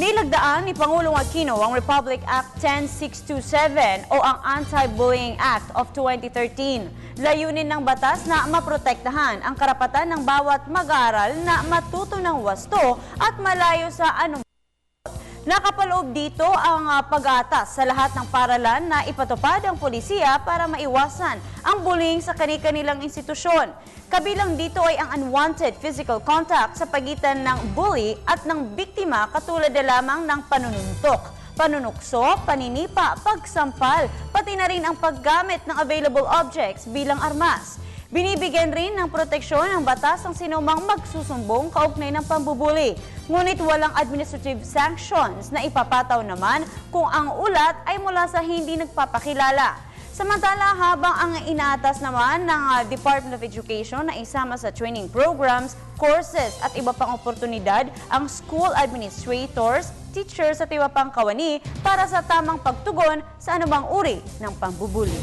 Nilagdaan ni Pangulong Aquino ang Republic Act 10627 o ang Anti-Bullying Act of 2013. Layunin ng batas na maprotektahan ang karapatan ng bawat mag-aaral na matuto ng wasto at malayo sa anumang. Nakapaloob dito ang pag-atas sa lahat ng paralan na ipatupad ang polisiya para maiwasan ang bullying sa kani-kanilang institusyon. Kabilang dito ay ang unwanted physical contact sa pagitan ng bully at ng biktima katulad na lamang ng panununtok, panunukso, paninipa, pagsampal, pati na rin ang paggamit ng available objects bilang armas. Binibigyan rin ng proteksyon ng batas ang sinumang magsusumbong kaugnay ng pambubuli. Ngunit walang administrative sanctions na ipapataw naman kung ang ulat ay mula sa hindi nagpapakilala. Samantala, habang ang inaatas naman ng Department of Education na isama sa training programs, courses at iba pang oportunidad ang school administrators, teachers at iba pang kawani para sa tamang pagtugon sa anumang uri ng pambubuli.